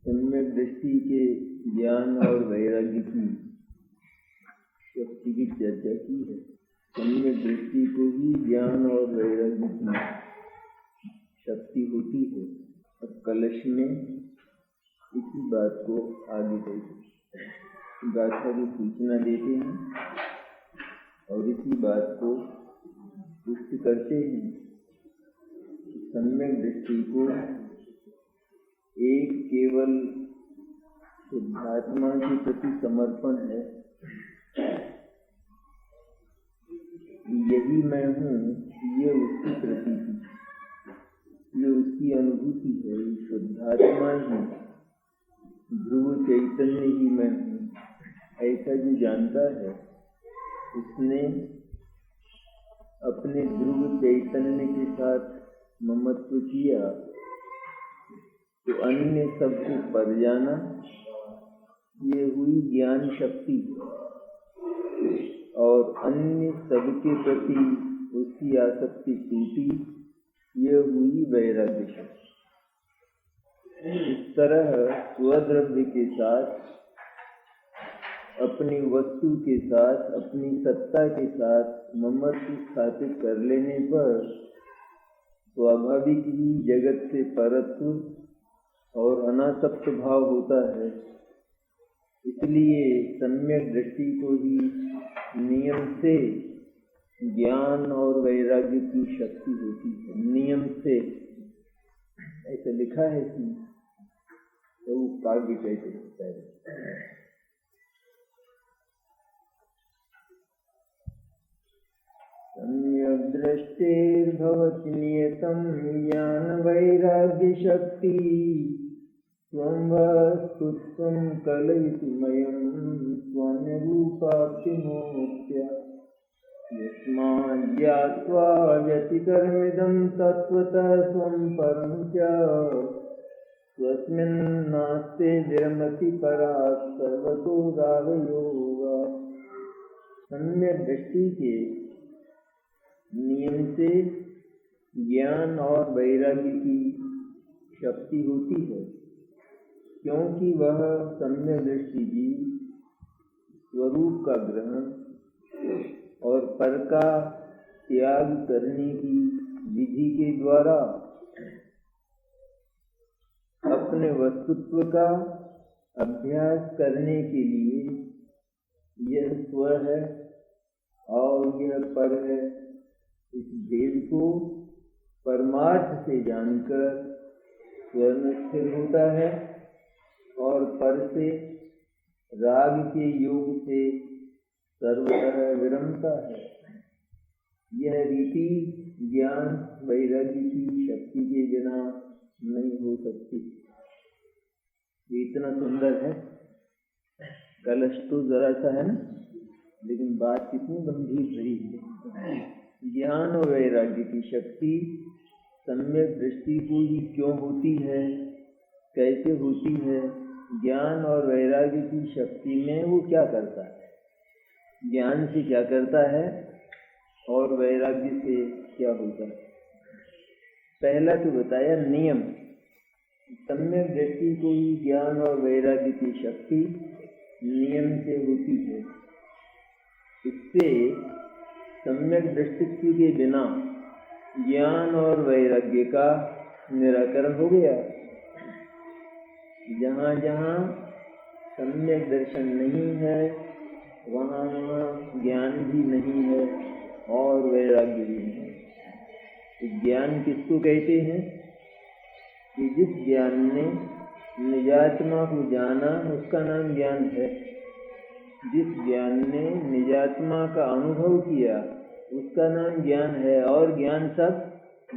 सम्यक दृष्टि के ज्ञान और वैराग्य की शक्ति की चर्चा की है। सम्यक दृष्टि को ही ज्ञान और वैराग्य की शक्ति होती है। अब कलश में इसी बात को आगे बढ़ते गाथा की सूचना देते हैं और इसी बात को पुष्ट करते हैं। सम्यक दृष्टि को एक केवल शुद्धात्मा के प्रति समर्पण है। यही मैं हूँ, ये उसकी प्रतीति, ये उसकी अनुभूति है। शुद्धात्मा ही, ध्रुव चैतन्य ही मैं हूँ, ऐसा जो जानता है उसने अपने ध्रुव चैतन्य के साथ ममत्व किया तो अन्य सबको पर जाना, ये हुई ज्ञान शक्ति। और अन्य सबके प्रति उसकी आसक्ति टूटी, ये हुई वैराग्य शक्ति। इस तरह स्वद्रव्य के साथ, अपनी वस्तु के साथ, अपनी सत्ता के साथ ममत्व स्थापित कर लेने पर स्वाभाविक ही जगत से परत्व और अनासक्त भाव होता है। इसलिए सम्यक दृष्टि को ही नियम से ज्ञान और वैराग्य की शक्ति होती है। नियम से, ऐसा लिखा है कि तो वो काव्य कैसे होता है। सम्यक दृष्टिर्भवति नियतं ज्ञान वैराग्य शक्ति स्वं वस्तुत्वं कलयितुमयं स्वान्यरूपाप्तिमोक्त्या यस्मात् ज्ञात्वा व्यतिकर्मिदं तत्त्वतः स्वं परं च स्वस्मिन्नास्ते विरमति परात् सर्वतो रागयोगा। सम्यक दृष्टि के नियम से ज्ञान और वैराग्य की शक्ति होती है, क्योंकि वह सम्यक दृष्टि जी स्वरूप का ग्रहण और पर का त्याग करने की विधि के द्वारा अपने वस्तुत्व का अभ्यास करने के लिए यह स्व है और यह पर है, इस भेद को परमार्थ से जानकर स्व में स्थिर होता है और पर से राग के योग से सर्वतः विरमता है। यह रीति ज्ञान वैराग्य की शक्ति के बिना नहीं हो सकती। इतना सुंदर है, कलश तो जरा सा है ना, लेकिन बात कितनी गंभीर भरी है। ज्ञान और वैराग्य की शक्ति सम्यक दृष्टि को ही क्यों होती है, कैसे होती है, ज्ञान और वैराग्य की शक्ति में वो क्या करता है, ज्ञान से क्या करता है और वैराग्य से क्या होता है। पहला तो बताया नियम। सम्यक दृष्टि को ही ज्ञान और वैराग्य की शक्ति नियम से होती है। इससे सम्यक दृष्टि के बिना ज्ञान और वैराग्य का निराकरण हो गया। जहाँ जहाँ सम्यक दर्शन नहीं है वहाँ वहाँ ज्ञान भी नहीं है और वैराग्य भी नहीं है। तो ज्ञान किसको कहते हैं कि जिस ज्ञान ने निजात्मा को जाना उसका नाम ज्ञान है। जिस ज्ञान ने निजात्मा का अनुभव किया उसका नाम ज्ञान है। और ज्ञान सब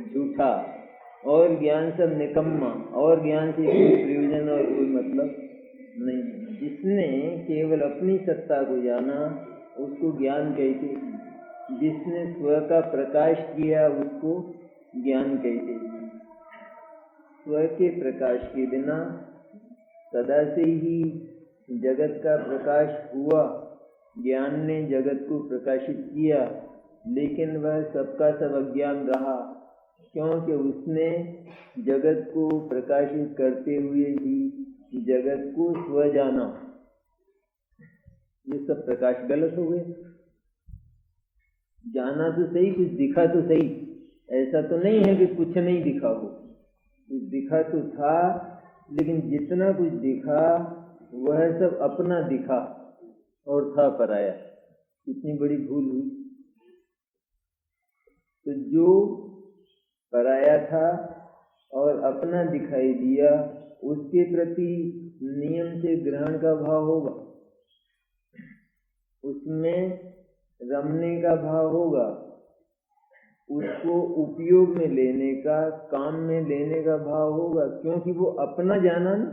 झूठा और ज्ञान सब निकम्मा और ज्ञान से कोई प्रयोजन और कोई मतलब नहीं। जिसने केवल अपनी सत्ता को जाना उसको ज्ञान कहते हैं। जिसने स्व का प्रकाश किया उसको ज्ञान कहते हैं। स्व के प्रकाश के बिना सदा से ही जगत का प्रकाश हुआ। ज्ञान ने जगत को प्रकाशित किया, लेकिन वह सबका सब अज्ञान रहा, क्योंकि उसने जगत को प्रकाशित करते हुए भी जगत को स्व जाना, ये सब प्रकाश गलत हो गए। जाना तो सही, कुछ दिखा तो सही, ऐसा तो नहीं है कि कुछ नहीं दिखा हो, कुछ दिखा तो था, लेकिन जितना कुछ दिखा वह सब अपना दिखा और था पराया। कितनी बड़ी भूल हुई। तो जो पराया था और अपना दिखाई दिया, उसके प्रति नियम से ग्रहण का भाव होगा, उसमें रमने का भाव होगा, उसको उपयोग में लेने का, काम में लेने का भाव होगा, क्योंकि वो अपना जाना ना,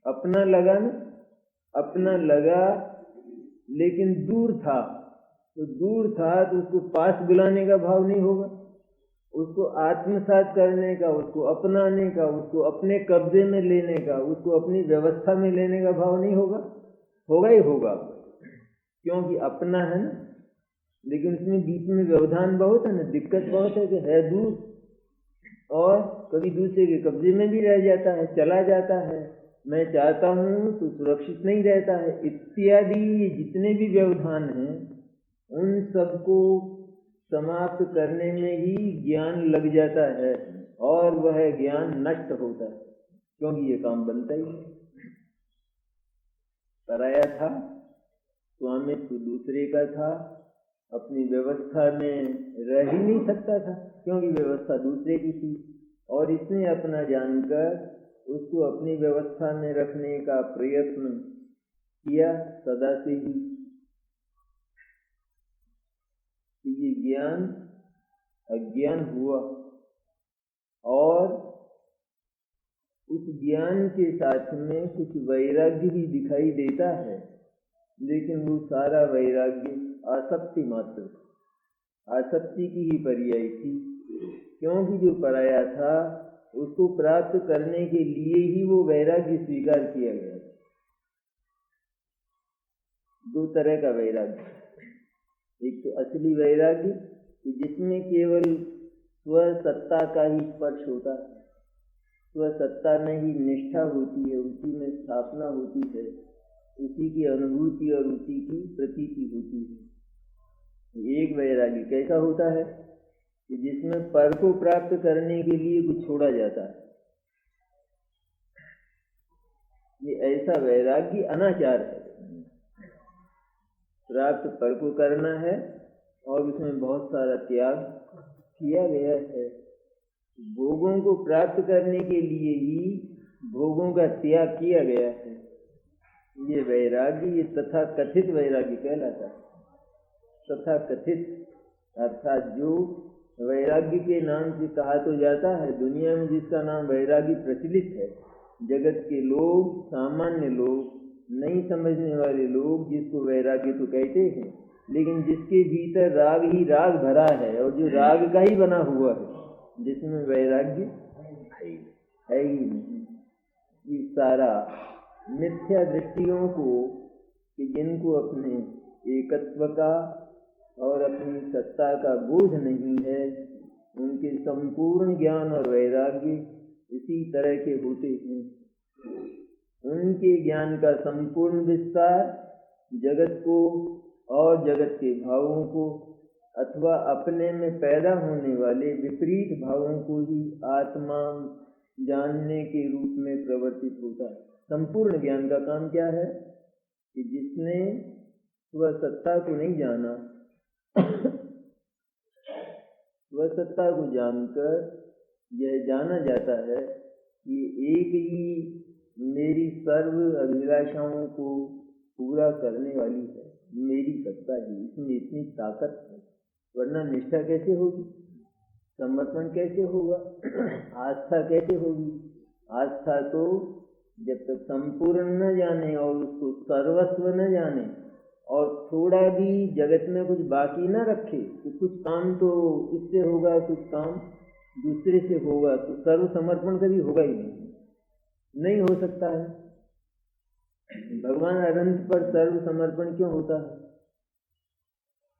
अपना लगा ना, अपना लगा लेकिन दूर था, तो दूर था तो उसको पास बुलाने का भाव नहीं होगा, उसको आत्मसात करने का, उसको अपनाने का, उसको अपने कब्जे में लेने का, उसको अपनी व्यवस्था में लेने का भाव नहीं होगा। होगा ही होगा, क्योंकि अपना है ना, लेकिन उसमें बीच में व्यवधान बहुत है ना, दिक्कत बहुत है कि है दूर और कभी दूसरे के कब्जे में भी रह जाता है, चला जाता है, मैं चाहता हूँ तो सुरक्षित नहीं रहता है, इत्यादि जितने भी व्यवधान हैं उन सबको समाप्त करने में ही ज्ञान लग जाता है और वह ज्ञान नष्ट होता है, क्योंकि ये काम बनता ही है। पराया था, स्वामित्व दूसरे का था, अपनी व्यवस्था में रह ही नहीं सकता था, क्योंकि व्यवस्था दूसरे की थी, और इसने अपना जानकर उसको अपनी व्यवस्था में रखने का प्रयत्न किया सदा से ही। ये ज्ञान अज्ञान हुआ, और उस ज्ञान के साथ में कुछ वैराग्य भी दिखाई देता है, लेकिन वो सारा वैराग्य आसक्ति मात्र, आसक्ति की ही पर्याय थी, क्योंकि जो पराया था उसको प्राप्त करने के लिए ही वो वैराग्य स्वीकार किया गया। दो तरह का वैराग्य, एक तो असली वैराग्य जिसमें केवल स्वसत्ता का ही स्पर्श होता है, स्वसत्ता में ही निष्ठा होती है, उसी में स्थापना होती है, उसी की अनुभूति और उसी की प्रतीति होती है। एक वैराग्य कैसा होता है कि जिसमें पर को प्राप्त करने के लिए कुछ छोड़ा जाता है, ये ऐसा वैराग्य अनाचार है। प्राप्त पर को करना है और उसमें बहुत सारा त्याग किया गया है। भोगों को प्राप्त करने के लिए ही भोगों का त्याग किया गया है। ये वैराग्य, ये तथा कथित वैराग्य कहलाता है। तथा कथित अर्थात जो वैराग्य के नाम से कहा तो जाता है, दुनिया में जिसका नाम वैराग्य प्रचलित है, जगत के लोग, सामान्य लोग, नहीं समझने वाले लोग जिसको वैराग्य तो कहते हैं, लेकिन जिसके भीतर राग ही राग भरा है और जो राग का ही बना हुआ है, जिसमें वैराग्य है ही नहीं। ये सारा मिथ्या दृष्टियों को, कि जिनको अपने एकत्व का और अपनी सत्ता का बोध नहीं है, उनके संपूर्ण ज्ञान और वैराग्य इसी तरह के होते हैं। उनके ज्ञान का संपूर्ण विस्तार जगत को और जगत के भावों को, अथवा अपने में पैदा होने वाले विपरीत भावों को ही आत्मा जानने के रूप में प्रवर्तित होता है। संपूर्ण ज्ञान का काम क्या है कि जिसने स्वसत्ता को नहीं जाना, स्वसत्ता को जानकर यह जाना जाता है कि एक ही मेरी सर्व अभिलाषाओं को पूरा करने वाली है, मेरी सत्ता ही, इसमें इतनी ताकत है, वरना निष्ठा कैसे होगी, समर्पण कैसे होगा, आस्था कैसे होगी। आस्था तो जब तक संपूर्ण न जाने और उसको सर्वस्व न जाने और थोड़ा भी जगत में कुछ बाकी न रखे कि कुछ काम तो इससे होगा, कुछ काम दूसरे से होगा, तो सर्व समर्पण कभी होगा ही नहीं हो सकता है। भगवान अनंत पर सर्व समर्पण क्यों होता है?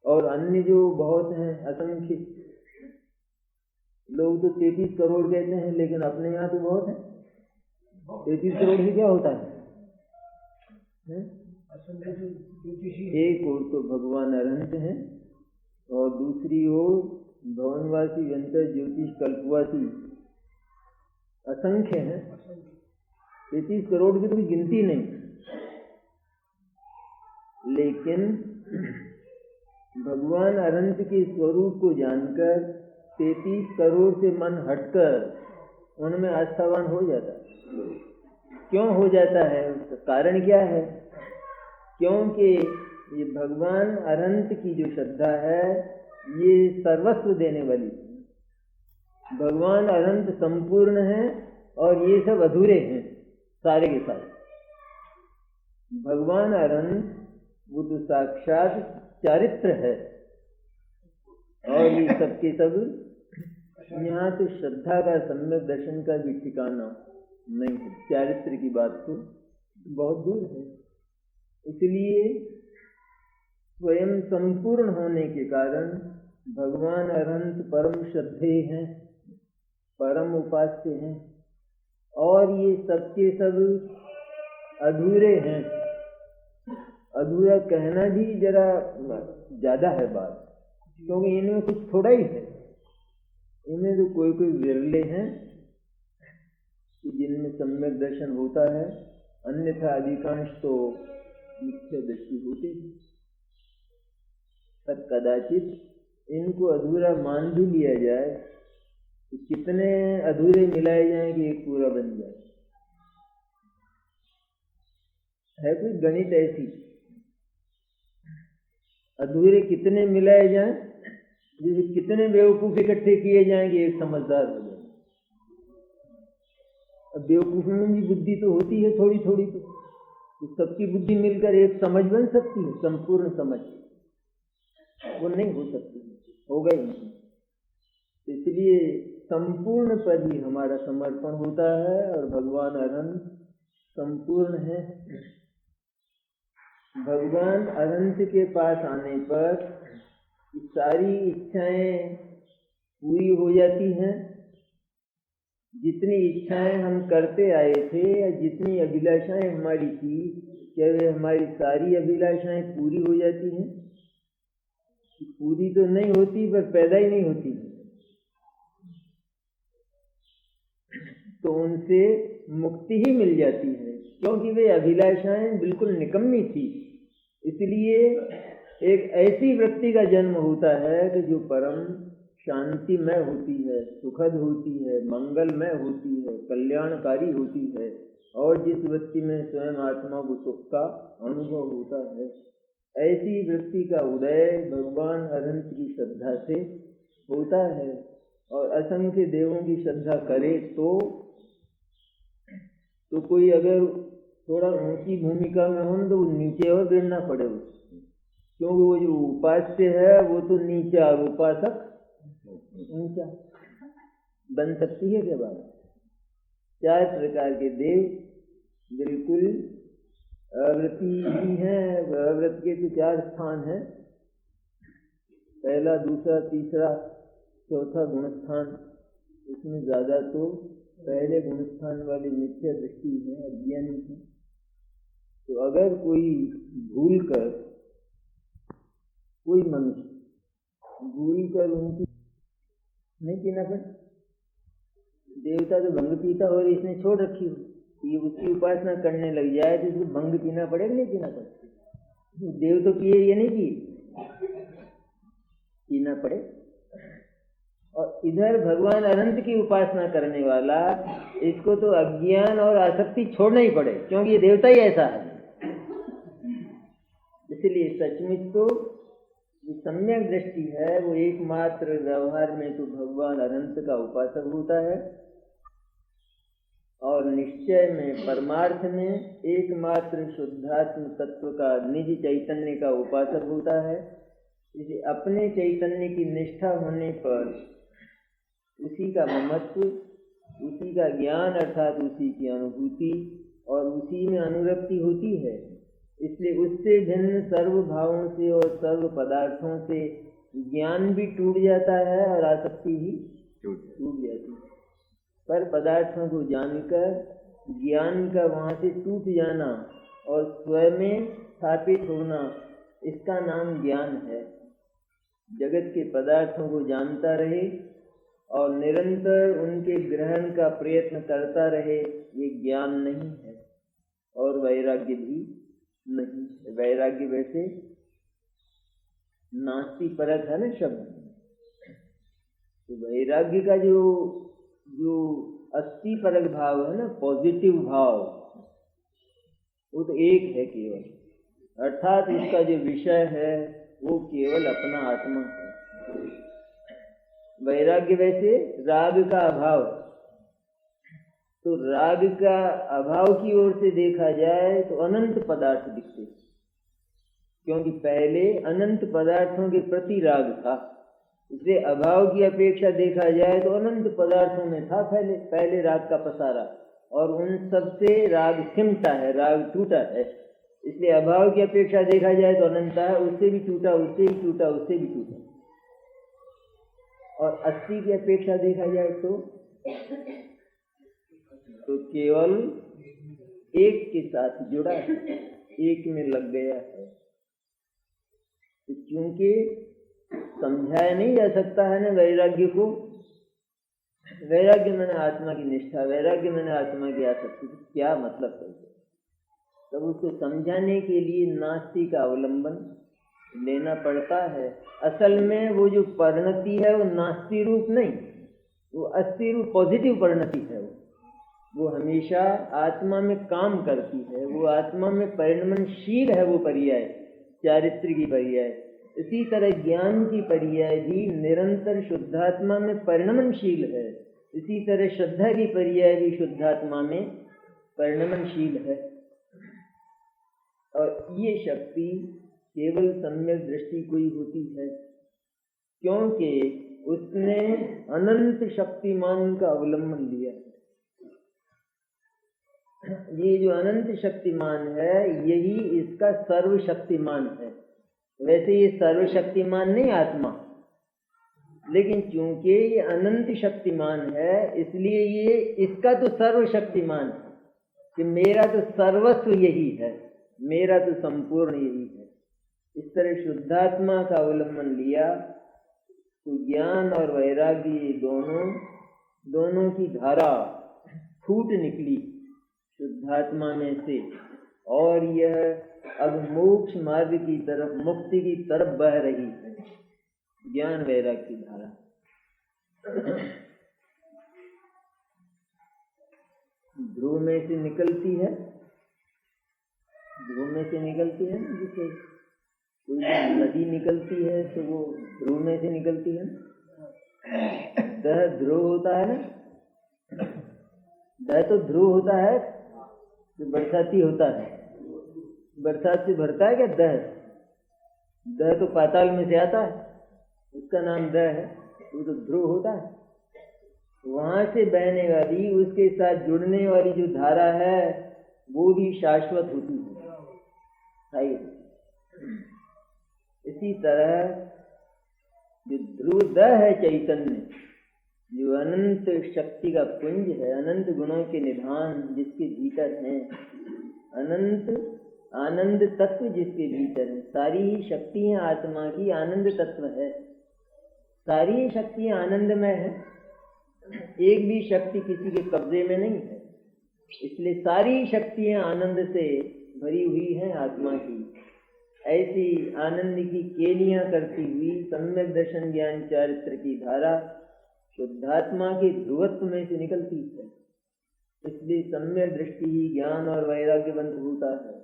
और अन्य जो बहुत हैं असंख्य लोग तो 33 करोड़ कहते हैं, लेकिन अपने यहाँ तो बहुत है। 33 करोड़ से क्या होता है? है? एक और तो भगवान अनंत हैं और दूसरी ओर भवनवासी यंत्र ज्योतिष कल्पवासी असंख्य हैं। 33 करोड़ की तो कोई गिनती नहीं। लेकिन भगवान अनंत के स्वरूप को जानकर 33 करोड़ से मन हटकर उनमें आस्थावान हो जाता है। क्यों हो जाता है? उसका कारण क्या है? क्योंकि ये भगवान अनंत की जो श्रद्धा है ये सर्वस्व देने वाली है। भगवान अनंत संपूर्ण है और ये सब अधूरे हैं सारे के सारे। भगवान अनंत वो तो साक्षात चारित्र है और ये सब के सब यहाँ तो श्रद्धा का सम्यक दर्शन का भी ठिकाना नहीं है। चारित्र की बात तो बहुत दूर है। इसलिए स्वयं संपूर्ण होने के कारण भगवान अनंत परम श्रद्धेय हैं, परम उपास्य हैं और ये सबके सब अधूरे हैं। अधूरा कहना भी जरा ज्यादा है बात, क्योंकि इनमें कुछ थोड़ा ही है। इनमें तो कोई कोई विरले हैं कि जिनमें सम्यक दर्शन होता है, अन्यथा अधिकांश तो मिथ्या दृष्टि होती है। तब कदाचित इनको अधूरा मान भी लिया जाए कि कितने अधूरे मिलाए जाएं कि एक पूरा बन जाए। है कोई गणित ऐसी? अधूरे कितने मिलाए जाएं, जैसे कितने बेवकूफ इकट्ठे किए जाएंगे एक समझदार हो जाए। अब बेवकूफ में भी बुद्धि तो होती है थोड़ी थोड़ी, तो सबकी बुद्धि मिलकर एक समझ बन सकती है, संपूर्ण समझ वो नहीं हो सकती, होगा ही नहीं। इसलिए संपूर्ण पर ही हमारा समर्पण होता है और भगवान अनंत संपूर्ण है। भगवान अनंत के पास आने पर सारी इच्छाएं पूरी हो जाती हैं। जितनी इच्छाएं हम करते आए थे या जितनी अभिलाषाएं हमारी थी, क्या वे हमारी सारी अभिलाषाएं पूरी हो जाती हैं? पूरी तो नहीं होती, पर पैदा ही नहीं होती, तो उनसे मुक्ति ही मिल जाती है, क्योंकि वे अभिलाषाएं बिल्कुल निकम्मी थी। इसलिए एक ऐसी वृत्ति का जन्म होता है कि जो परम शांतिमय होती है, सुखद होती है, मंगलमय होती है, कल्याणकारी होती है और जिस वृत्ति में स्वयं आत्मा को सुख का अनुभव होता है। ऐसी वृत्ति का उदय भगवान अनंत की श्रद्धा से होता है। और असंख्य देवों की श्रद्धा करे तो कोई अगर थोड़ा ऊंची भूमिका में हो तो नीचे और गिरना पड़े उसको, क्योंकि वो जो उपास्य है वो तो नीचा और उपासक ऊंचा बन सकती है। क्या बात? 4 प्रकार के देव बिल्कुल अवृत्ति ही हैं। अवृत्ति के तो 4 स्थान हैं, पहला, दूसरा, तीसरा, चौथा गुणस्थान। इसमें ज्यादा तो पहले गुणस्थान वाली मिथ्या दृष्टि है, अज्ञानी है। तो अगर कोई भूल कर, कोई मनुष्य भूल कर उनकी नहीं पीना पड़े, देवता तो भंग पीता और इसने छोड़ रखी हो, ये उसकी उपासना करने लग जाए तो इसको भंग पीना पड़ेगा नहीं पीना पड़ेगा? देव तो पिए, ये नहीं पिए, पीना पड़े। और इधर भगवान अनंत की उपासना करने वाला, इसको तो अज्ञान और आसक्ति छोड़ना ही पड़े, क्योंकि ये देवता ही ऐसा है। इसलिए सचमुच तो जो सम्यक दृष्टि है वो एकमात्र व्यवहार में तो भगवान अनंत का उपासक होता है और निश्चय में, परमार्थ में एकमात्र शुद्धात्म तत्व का निज चैतन्य का उपासक होता है। इसे अपने चैतन्य की निष्ठा होने पर उसी का ममत्व, उसी का ज्ञान अर्थात उसी की अनुभूति और उसी में अनुरक्ति होती है। इसलिए उससे भिन्न सर्व भावों से और सर्व पदार्थों से ज्ञान भी टूट जाता है और आसक्ति भी टूट जाती है। पर पदार्थों को जानकर ज्ञान का वहाँ से टूट जाना और स्वयं में स्थापित होना, इसका नाम ज्ञान है। जगत के पदार्थों को जानता रहे और निरंतर उनके ग्रहण का प्रयत्न करता रहे, ये ज्ञान नहीं है और वैराग्य भी नहीं है। वैराग्य वैसे नास्ति परक है ना शब्द, तो वैराग्य का जो अस्थि परक भाव है ना, पॉजिटिव भाव, वो तो एक है केवल, अर्थात इसका जो विषय है वो केवल अपना आत्मा है। वैराग्य वैसे राग का अभाव, तो राग का अभाव की ओर से देखा जाए तो अनंत पदार्थ दिखते, क्योंकि पहले अनंत पदार्थों के प्रति राग था, इसलिए अभाव की अपेक्षा देखा जाए तो अनंत पदार्थों में था पहले राग का पसारा, और उन सब से राग सिमटा है, राग टूटा है, इसलिए अभाव की अपेक्षा देखा जाए तो अनंत है, उससे भी टूटा, उससे भी टूटा, उससे भी टूटा। और अस्थि की अपेक्षा देखा जाए तो केवल एक के साथ जुड़ा है, एक में लग गया है। तो क्योंकि समझाया नहीं जा सकता है ना वैराग्य को, वैराग्य मैंने आत्मा की निष्ठा, वैराग्य मैंने आत्मा की आसक्ति, तो क्या मतलब है? तब उसको समझाने के लिए नास्ति का अवलंबन लेना पड़ता है। असल में वो जो परिणति है वो नास्ति रूप नहीं, वो अस्थि रूप पॉजिटिव परिणति है। वो हमेशा आत्मा में काम करती है, वो आत्मा में परिणमनशील है, वो पर्याय चारित्र की पर्याय। इसी तरह ज्ञान की पर्याय भी निरंतर शुद्धात्मा में परिणमनशील है, इसी तरह श्रद्धा की पर्याय भी शुद्धात्मा में परिणमनशील है। और ये शक्ति केवल सम्यक दृष्टि को ही होती है, क्योंकि उसने अनंत शक्तिमान का अवलंबन लिया है। ये जो अनंत शक्तिमान है यही इसका सर्वशक्तिमान है। वैसे ये सर्वशक्तिमान नहीं आत्मा, लेकिन चूंकि ये अनंत शक्तिमान है इसलिए ये इसका तो सर्वशक्तिमान है कि मेरा तो सर्वस्व यही है, मेरा तो संपूर्ण यही है। इस तरह शुद्धात्मा का अवलंबन लिया तो ज्ञान और वैराग्य दोनों की धारा फूट निकली शुद्धात्मा में से, और यह अब मोक्ष मार्ग की तरफ, मुक्ति की तरफ बह रही है, ज्ञान वैराग्य की धारा। ध्रुव में से निकलती है, ध्रुव में से निकलती है ना, जिसे कोई नदी निकलती है तो वो ध्रुव में से निकलती है ना। दह ध्रुव होता है ना, दह तो ध्रुव होता है जो बरसाती होता है, बरसात से भरता है क्या दह? दह तो पाताल में से आता है, उसका नाम दह है, वो तो ध्रुव होता है। वहां से बहने वाली, उसके साथ जुड़ने वाली जो धारा है वो भी शाश्वत होती है। इसी तरह जो ध्रुव दह है चैतन्य, जो अनंत शक्ति का पुंज है, अनंत गुणों के निधान जिसके भीतर हैं, अनंत आनंद तत्व जिसके भीतर है, सारी ही शक्तियां आत्मा की आनंद तत्व है, सारी ही शक्तियां आनंदमय है, एक भी शक्ति किसी के कब्जे में नहीं है, इसलिए सारी शक्तियां आनंद से भरी हुई हैं आत्मा की। ऐसी आनंद की केलियां करती हुई सम्यक दर्शन ज्ञान चारित्र की धारा शुद्धात्मा के ध्रुवत्व में से निकलती है। इसलिए सम्यक दृष्टि ही ज्ञान और वैराग्यवंत होता है।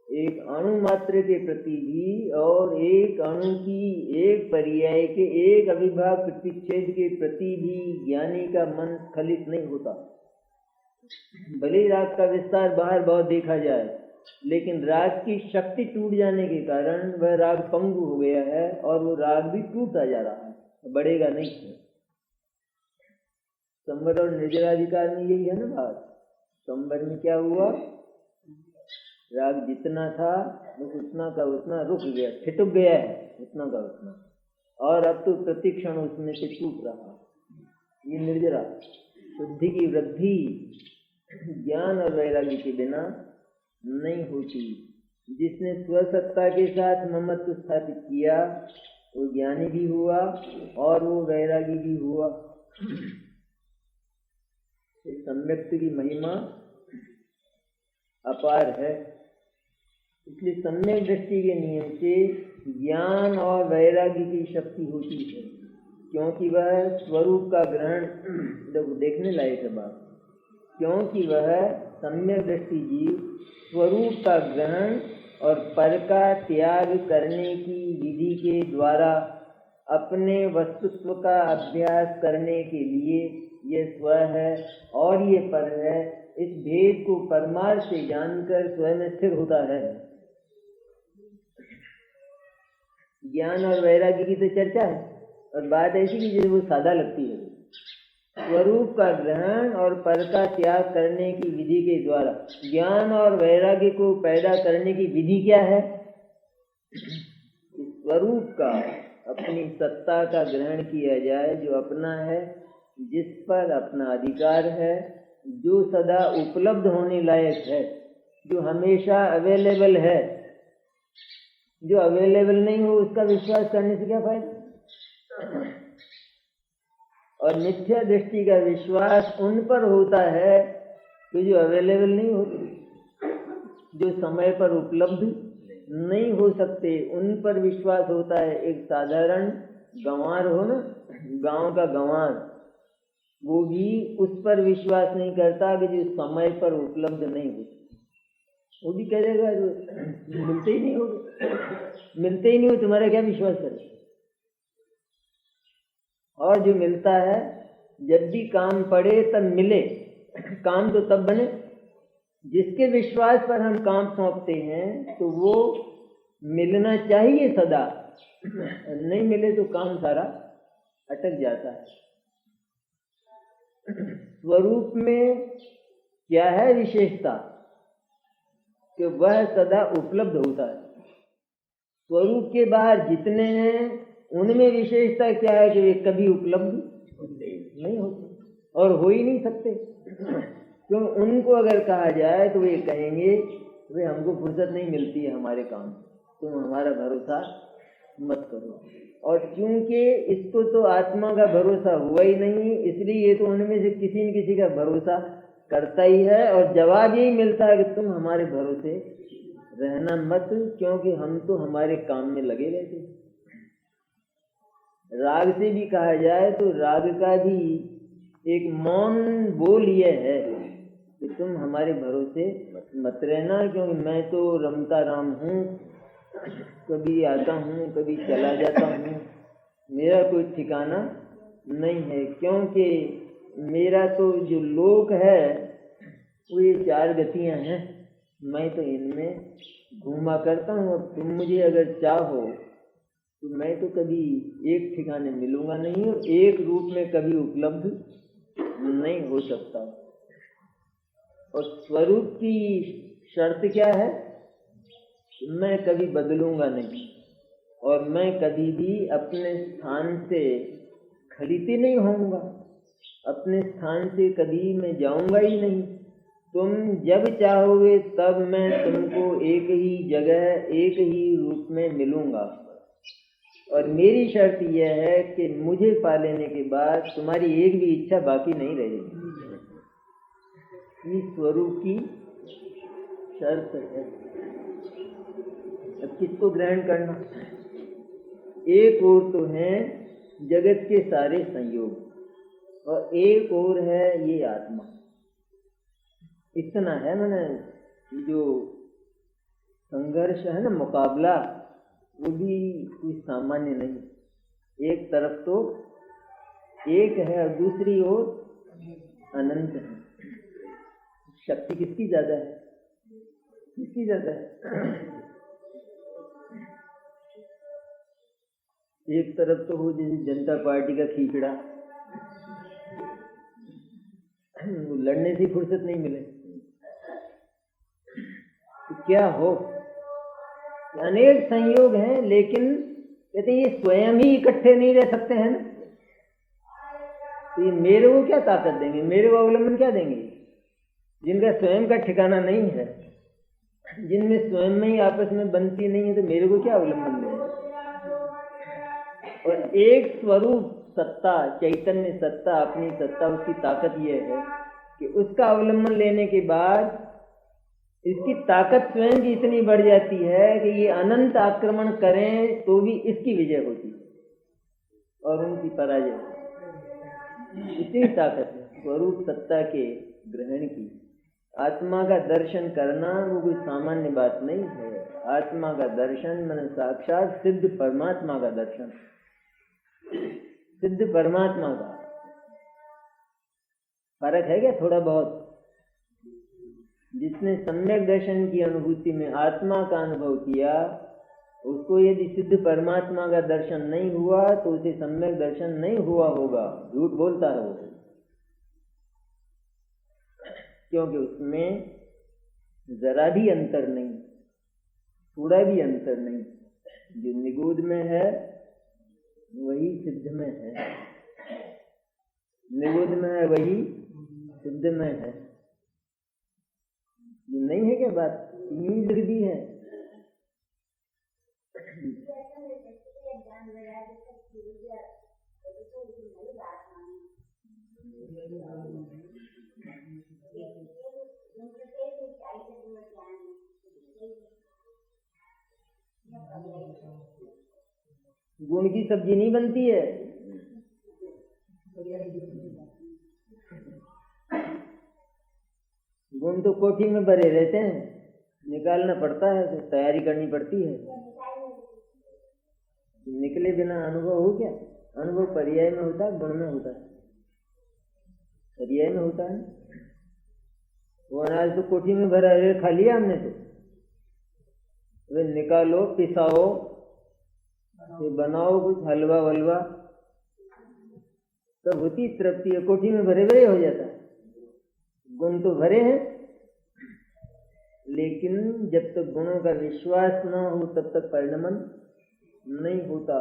एक अणु मात्र के प्रति भी और एक अणु की एक पर्याय के एक अविभाग प्रतिच्छेद के प्रति भी ज्ञानी का मन स्खलित नहीं होता। भले राग का विस्तार बाहर बहुत देखा जाए, लेकिन राग की शक्ति टूट जाने के कारण वह राग पंगु हो गया है और वो राग भी टूटता जा रहा है, बढ़ेगा नहीं है। संवर और निर्जराधिकार में यही है ना बात। संवर में क्या हुआ, राग जितना था वो उतना का उतना रुक गया, छिटक गया है उतना का उतना, और अब तो प्रतिक्षण उसमें से टूट रहा। ये निर्जरा शुद्धि की वृद्धि ज्ञान और वैराग्य के बिना नहीं होती। जिसने स्वसत्ता के साथ ममत्व स्थापित किया वो ज्ञानी भी हुआ और वो वैरागी भी हुआ। सम्यक्त की महिमा अपार है। इसलिए सम्यक दृष्टि के नियम से ज्ञान और वैरागी की शक्ति होती है, क्योंकि वह स्वरूप का ग्रहण देखने लायक है बात, क्योंकि वह सम्यक दृष्टि जीव स्वरूप का ग्रहण और पर का त्याग करने की विधि के द्वारा अपने वस्तुत्व का अभ्यास करने के लिए ये स्व है और ये पर है, इस भेद को परमार्थ से जानकर स्वयं स्थिर होता है। ज्ञान और वैराग्य की तो चर्चा है और बात ऐसी कि जैसे वो सादा लगती है। स्वरूप का ग्रहण और पर का त्याग करने की विधि के द्वारा ज्ञान और वैराग्य को पैदा करने की विधि क्या है? स्वरूप का अपनी सत्ता का ग्रहण किया जाए, जो अपना है, जिस पर अपना अधिकार है, जो सदा उपलब्ध होने लायक है, जो हमेशा अवेलेबल है। जो अवेलेबल नहीं हो उसका विश्वास करने से क्या फायदा? और मिथ्या दृष्टि का विश्वास उन पर होता है कि जो अवेलेबल नहीं होते, जो समय पर उपलब्ध नहीं हो सकते, उन पर विश्वास होता है। एक साधारण गंवार हो ना, गांव का गंवार, वो भी उस पर विश्वास नहीं करता कि जो समय पर उपलब्ध नहीं हो। वो भी कह देगा जो मिलते ही नहीं हो, मिलते ही नहीं हो, तुम्हारा क्या विश्वास करे? और जो मिलता है, जब भी काम पड़े तब मिले, काम तो तब बने। जिसके विश्वास पर हम काम सौंपते हैं तो वो मिलना चाहिए सदा, नहीं मिले तो काम सारा अटक जाता है। स्वरूप में क्या है विशेषता? कि वह सदा उपलब्ध होता है। स्वरूप के बाहर जितने हैं उनमें विशेषता क्या है कि वे कभी उपलब्ध नहीं होते और हो ही नहीं सकते। क्यों? उनको अगर कहा जाए तो वे कहेंगे वे हमको फुर्सत नहीं मिलती है हमारे काम, तुम हमारा भरोसा मत करो। और क्योंकि इसको तो आत्मा का भरोसा हुआ ही नहीं, इसलिए ये तो उनमें से किसी न किसी का भरोसा करता ही है। और जवाब यही मिलता है कि तुम हमारे भरोसे रहना मत, क्योंकि हम तो हमारे काम में लगे रहते। राग से भी कहा जाए तो राग का भी एक मौन बोल यह है कि तुम हमारे भरोसे मत रहना, क्योंकि मैं तो रमता राम हूँ, कभी आता हूँ कभी चला जाता हूँ, मेरा कोई ठिकाना नहीं है। क्योंकि मेरा तो जो लोक है वो ये चार गतियाँ हैं, मैं तो इनमें घूमा करता हूँ। और तुम मुझे अगर चाहो तो मैं तो कभी एक ठिकाने मिलूंगा नहीं और एक रूप में कभी उपलब्ध नहीं हो सकता। और स्वरूप की शर्त क्या है? मैं कभी बदलूंगा नहीं और मैं कभी भी अपने स्थान से खरीदे नहीं होऊंगा, अपने स्थान से कभी मैं जाऊंगा ही नहीं। तुम जब चाहोगे तब मैं तुमको एक ही जगह एक ही रूप में मिलूंगा। और मेरी शर्त यह है कि मुझे पा लेने के बाद तुम्हारी एक भी इच्छा बाकी नहीं रहेगी। इस स्वरूप की शर्त है। अब किसको ग्रहण करना? एक ओर तो है जगत के सारे संयोग और एक ओर है ये आत्मा। इतना है, मैंने जो संघर्ष है ना, मुकाबला, वो भी कोई सामान्य नहीं। एक तरफ तो एक है और दूसरी ओर अनंत है। शक्ति किसकी ज्यादा है? किसकी ज्यादा है? एक तरफ तो हो जैसे जनता पार्टी का खींचड़ा, लड़ने से फुर्सत नहीं मिले तो क्या हो? अनेक संयोग हैं, लेकिन कहते ये स्वयं ही इकट्ठे नहीं रह सकते हैं ना। तो ये मेरे को क्या ताकत देंगे, मेरे को अवलंबन क्या देंगे, जिनका स्वयं का ठिकाना नहीं है? जिनमें स्वयं में ही आपस में बनती नहीं है तो मेरे को क्या अवलंबन है। और एक स्वरूप सत्ता, चैतन्य सत्ता, अपनी सत्ता, उसकी ताकत ये है कि उसका अवलंबन लेने के बाद इसकी ताकत स्वयं की इतनी बढ़ जाती है कि ये अनंत आक्रमण करें तो भी इसकी विजय होती है और उनकी पराजय होती। इतनी ताकत है स्वरूप सत्ता के ग्रहण की। आत्मा का दर्शन करना वो कोई सामान्य बात नहीं है। आत्मा का दर्शन माने साक्षात सिद्ध परमात्मा का दर्शन, सिद्ध परमात्मा का। फर्क है क्या थोड़ा बहुत? जिसने सम्यक दर्शन की अनुभूति में आत्मा का अनुभव किया, उसको यदि सिद्ध परमात्मा का दर्शन नहीं हुआ तो उसे सम्यक दर्शन नहीं हुआ होगा। झूठ बोलता है वो, क्योंकि उसमें जरा भी अंतर नहीं, थोड़ा भी अंतर नहीं। जो निगूढ़ में है वही सिद्ध में है, निगूढ़ में है वही सिद्ध में है। ये नहीं है क्या बात? यूं लिख दी है। गुण की सब्जी नहीं बनती है। गुण तो कोठी में भरे रहते हैं, निकालना पड़ता है, तो तैयारी करनी पड़ती है। निकले बिना अनुभव हो क्या? अनुभव पर्याय में होता है, गुण में होता है, पर्याय में होता है। वो अनाज तो कोठी में भरा है, खा लिया हमने तो, वे निकालो, पिसाओ, तो बनाओ कुछ हलवा वलवा, तब होती तृप्ति है। कोठी में भरे भरे हो जाता है। गुण तो भरे हैं, लेकिन जब तक गुणों का विश्वास न हो तब तक परिणमन नहीं होता।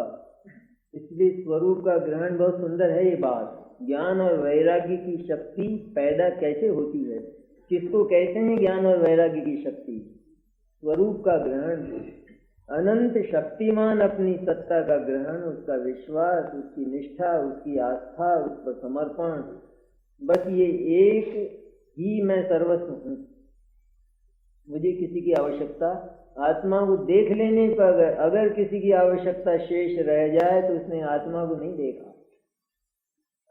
इसलिए स्वरूप का ग्रहण बहुत सुंदर है। ये बात ज्ञान और वैराग्य की शक्ति पैदा कैसे होती है, किसको कहते हैं ज्ञान और वैराग्य की शक्ति? स्वरूप का ग्रहण, अनंत शक्तिमान अपनी सत्ता का ग्रहण, उसका विश्वास, उसकी निष्ठा, उसकी आस्था, उस पर समर्पण। बस ये एक ही मैं सर्वस्व हूँ, मुझे किसी की आवश्यकता। आत्मा को देख लेने पर अगर किसी की आवश्यकता शेष रह जाए तो उसने आत्मा को नहीं देखा।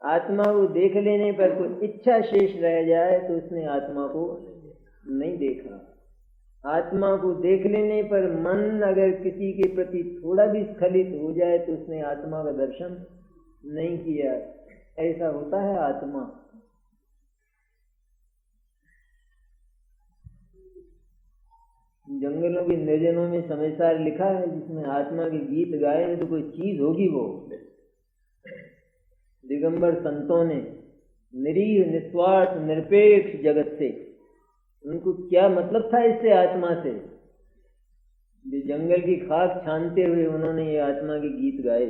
आत्मा को देख लेने पर कोई इच्छा शेष रह जाए तो उसने आत्मा को नहीं देखा। आत्मा को देख लेने पर मन अगर किसी के प्रति थोड़ा भी स्खलित हो जाए तो उसने आत्मा का दर्शन नहीं किया। ऐसा होता है आत्मा। जंगलों के निर्जनों में समयसार लिखा है, जिसमें आत्मा के गीत गाए तो कोई चीज होगी। वो दिगंबर संतों ने निरीह, निस्वार्थ, निरपेक्ष जगत से, उनको क्या मतलब था इससे, आत्मा से? जो जंगल की खाक छानते हुए उन्होंने ये आत्मा के गीत गाए,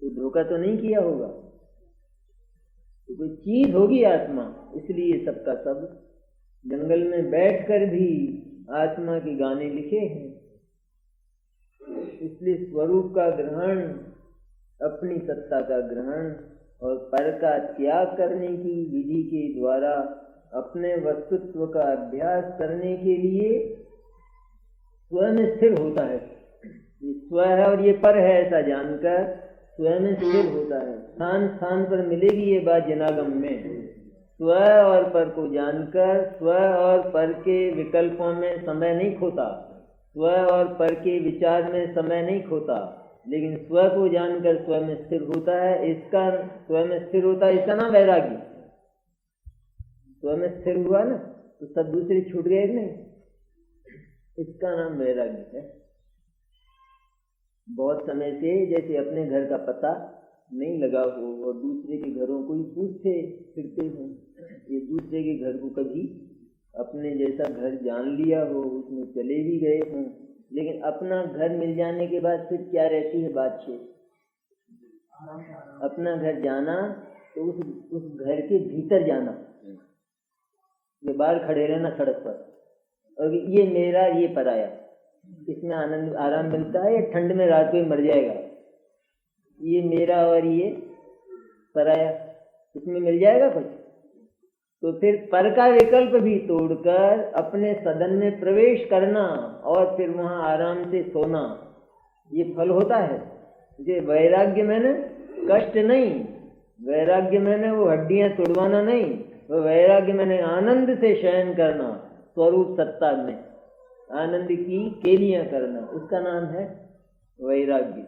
तो धोखा तो नहीं किया होगा। तो कोई चीज होगी आत्मा, इसलिए सबका सब जंगल में बैठकर भी आत्मा के गाने लिखे हैं। इसलिए स्वरूप का ग्रहण, अपनी सत्ता का ग्रहण और पर का त्याग करने की विधि के द्वारा अपने वस्तुत्व का अभ्यास करने के लिए स्वयं स्थिर होता है। ये स्व है और ये पर है ऐसा जानकर स्वयं स्थिर होता है। स्थान स्थान पर मिलेगी ये बात जनागम में। स्व और पर को जानकर स्व और पर के विकल्पों में समय नहीं खोता, स्व और पर के विचार में समय नहीं खोता, लेकिन स्व को जानकर स्व में स्थिर होता है। इसका स्व में स्थिर होता है, इसका नाम वैराग्य। स्व में स्थिर हुआ ना तो सब दूसरे छूट गए नहीं, इसका नाम वैराग्य है। बहुत समय से जैसे अपने घर का पता नहीं लगा हो और दूसरे के घरों को ही पूछते फिरते हो, ये दूसरे के घर को कभी अपने जैसा घर जान लिया हो, उसमें चले भी गए हों, लेकिन अपना घर मिल जाने के बाद फिर क्या रहती है बात शेष? अपना घर जाना तो उस घर के भीतर जाना, ये बाहर खड़े रहना सड़क पर, और ये मेरा, ये पराया, इसमें आनंद आराम मिलता है, या ठंड में रात को ही मर जाएगा, ये मेरा और ये पराया, इसमें मिल जाएगा कुछ? तो फिर पर का विकल्प भी तोड़कर अपने सदन में प्रवेश करना और फिर वहाँ आराम से सोना, ये फल होता है। ये वैराग्य मैंने कष्ट नहीं, वैराग्य मैंने वो हड्डियां तोड़वाना नहीं, वो वैराग्य मैंने आनंद से शयन करना, स्वरूप सत्ता में आनंद की केलियां करना, उसका नाम है वैराग्य।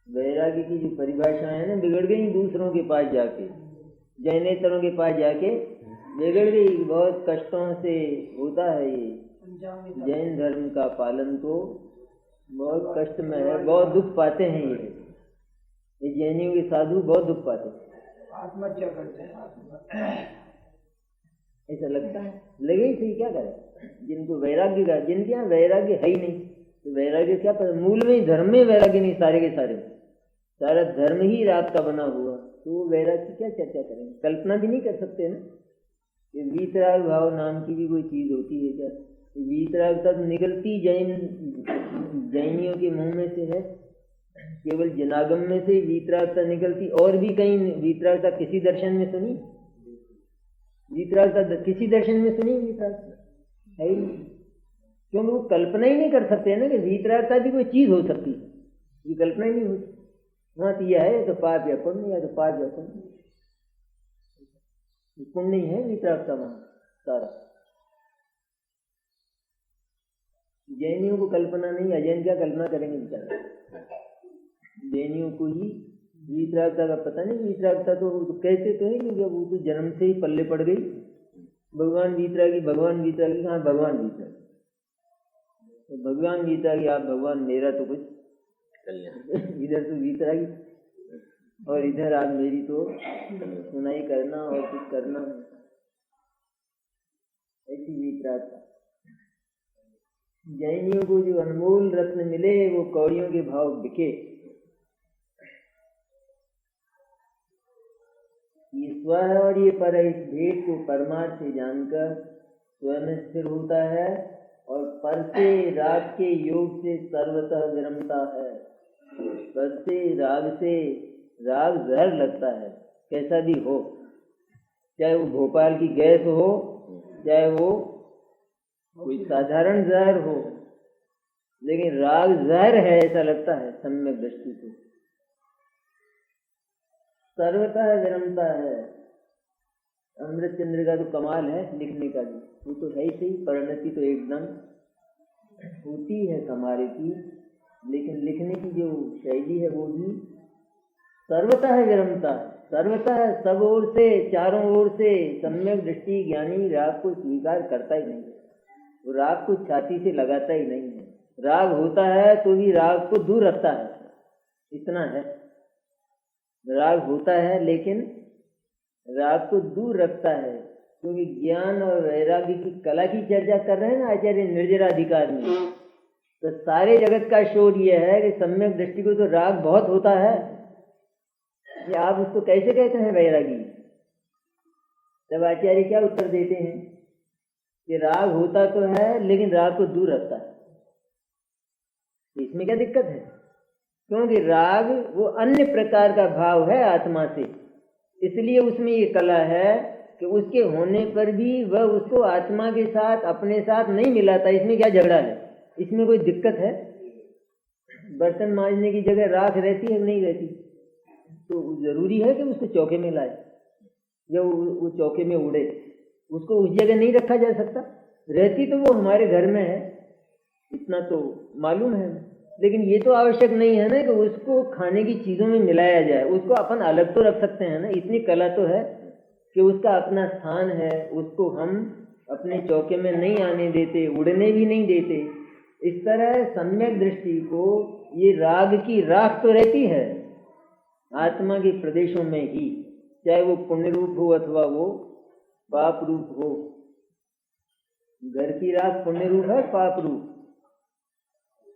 वैराग्य की जो परिभाषा है ना, बिगड़ गई दूसरों के पास जाके, जैनेतरों के पास जाके बिगड़ गई। बहुत कष्टों से होता है ये जैन धर्म का पालन, तो बहुत कष्ट में है, बहुत दुख पाते हैं ये जैनियों के साधु बहुत दुख पाते हैं, आत्महत्या करते हैं। ऐसा लगता है, लगे ही सही, क्या करें। जिनको वैराग्य का, जिनके यहाँ वैराग्य है ही नहीं, तो वैराग्य क्या पता, मूल में ही धर्म में वैराग्य नहीं, सारे के सारे सारा धर्म ही रात का बना हुआ, तो वैराग्य की क्या चर्चा करेंगे। कल्पना भी नहीं कर सकते ना, ये वीतराग भाव नाम की भी कोई चीज होती है क्या? वीतरागता तो निकलती जैनियों के मुंह में से है, केवल जनागम में से वीतरागता निकलती, और भी कहीं वीतरागता किसी दर्शन में सुनी? वीतरागता किसी दर्शन में सुनी? वीतरागता है ही नहीं, क्योंकि वो कल्पना ही नहीं कर सकते ना कि वीतरागता भी कोई चीज हो सकती, ये कल्पना ही नहीं होती। वहां तो यह है तो पाप या पुण्य, या तो पाप या पुण्य, पुण्य ही है वीतरागता वहां सारा। जैनियों को कल्पना नहीं, अजैन क्या कल्पना करेंगे बेचारे, जैनियों को ही वीतरागता का पता नहीं। वीतरागता तो कहते तो है कि वो तो जन्म से ही पल्ले पड़ गई, भगवान वीतरागी, भगवान वीतरागी, कहाँ भगवान वीतरागी, तो भगवान वीतरागी, आप भगवान, मेरा तो कुछ इधर तो वीतरागी और इधर आप मेरी तो सुनाई करना और कुछ करना, ऐसी वीतरागता। जैनियों को जो अनमोल रत्न मिले वो कौड़ियों के भाव बिके। ये स्व और ये पर, इस भेद को परमार्थ से जानकर स्वयं स्थिर होता है और पर से राग के योग से सर्वतः विरमता है। पर से राग जहर लगता है, कैसा भी हो, चाहे वो भोपाल की गैस हो, चाहे वो कोई साधारण जहर हो, लेकिन राग जहर है ऐसा लगता है सम्यक दृष्टि से। सर्वतः विरमता है। अमृत चंद्र का तो कमाल है लिखने का भी, वो तो है ही सही, परिणति तो एकदम होती है कमाल की, लेकिन लिखने की जो शैली है वो भी सर्वतः विरमता है। सर्वतः सब ओर से, चारों ओर से सम्यक दृष्टि ज्ञानी राग को स्वीकार करता ही नहीं, वो राग को छाती से लगाता ही नहीं है। राग होता है तो भी राग को दूर रखता है, इतना है। राग होता है लेकिन राग को दूर रखता है, क्योंकि ज्ञान और वैराग्य की कला की चर्चा कर रहे हैं ना आचार्य निर्जराधिकार में, तो सारे जगत का शोध यह है कि सम्यक दृष्टि को तो राग बहुत होता है, ये आप उसको कैसे कहते हैं वैरागी? तब आचार्य क्या उत्तर देते हैं कि राग होता तो है लेकिन राग को दूर रखता है। इसमें क्या दिक्कत है? क्योंकि राग वो अन्य प्रकार का भाव है आत्मा से, इसलिए उसमें ये कला है कि उसके होने पर भी वह उसको आत्मा के साथ अपने साथ नहीं मिलाता। इसमें क्या झगड़ा है? इसमें कोई दिक्कत है? बर्तन मांजने की जगह राख रहती है नहीं रहती? तो जरूरी है कि उसको चौके में लाए या वो चौके में उड़े, उसको उस जगह नहीं रखा जा सकता? रहती तो वो हमारे घर में है, इतना तो मालूम है, लेकिन ये तो आवश्यक नहीं है ना कि उसको खाने की चीजों में मिलाया जाए। उसको अपन अलग तो रख सकते हैं ना, इतनी कला तो है कि उसका अपना स्थान है, उसको हम अपने चौके में नहीं आने देते, उड़ने भी नहीं देते। इस तरह सम्यक दृष्टि को ये राग की राख तो रहती है आत्मा के प्रदेशों में ही, चाहे वो पुण्य रूप हो अथवा वो पाप रूप हो। घर की राख पुण्य रूप है, पाप रूप?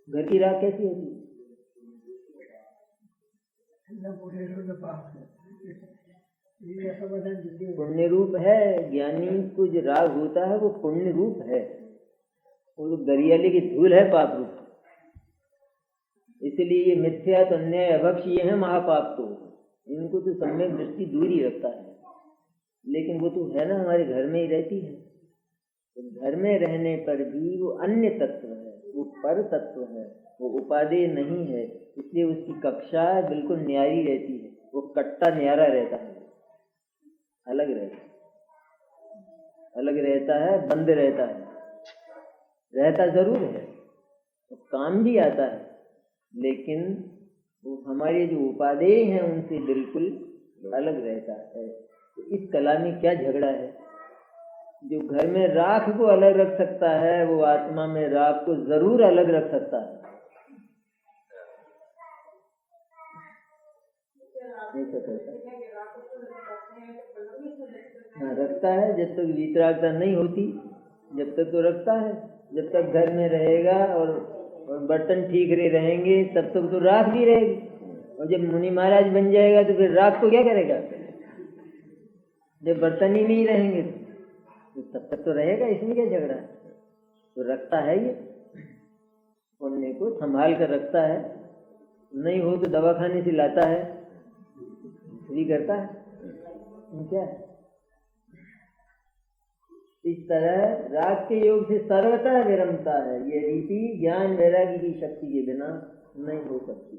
घर की राख कैसी होती है? ये समाधान जल्दी हो पुण्य रूप है। ज्ञानी को जो राग होता है वो पुण्य रूप है, वो तो गरियाले की धूल है पाप रूप। इसलिए ये मिथ्या तो अन्याय अभक्ष ये है महापाप, तो इनको तो सम्यक दृष्टि दूर ही रखता है। लेकिन वो तो है ना, हमारे घर में ही रहती है, तो घर में रहने पर भी वो अन्य तत्व है, वो पर तत्व है, वो उपादेय नहीं है। इसलिए उसकी कक्षा बिल्कुल न्यारी रहती है, वो कट्टा न्यारा रहता है, अलग रहता है, अलग रहता है, बंद रहता है, रहता जरूर है, तो काम भी आता है, लेकिन वो हमारे जो उपादेय हैं उनसे बिल्कुल अलग रहता है। तो इस कला में क्या झगड़ा है? जो घर में राख को अलग रख सकता है वो आत्मा में राख को जरूर अलग रख सकता है। ऐसा करता है, हाँ रखता है। जब तक वितरागता नहीं होती जब तक तो रखता है, जब तक घर में रहेगा और बर्तन ठीक रहेंगे तब तक तो राख भी रहेगी। और जब मुनि महाराज बन जाएगा तो फिर राख को क्या करेगा? जब बर्तन ही नहीं रहेंगे तो तब तक तो रहेगा, इसमें क्या झगड़ा है? तो रखता है, ये पुण्य को संभाल कर रखता है। नहीं हो तो दवाखाने से लाता है, फ्री करता है, क्या है? इस तरह राग के योग से सर्वतः विरमता है। ये रीति ज्ञान वैराग्य की शक्ति के बिना नहीं हो सकती।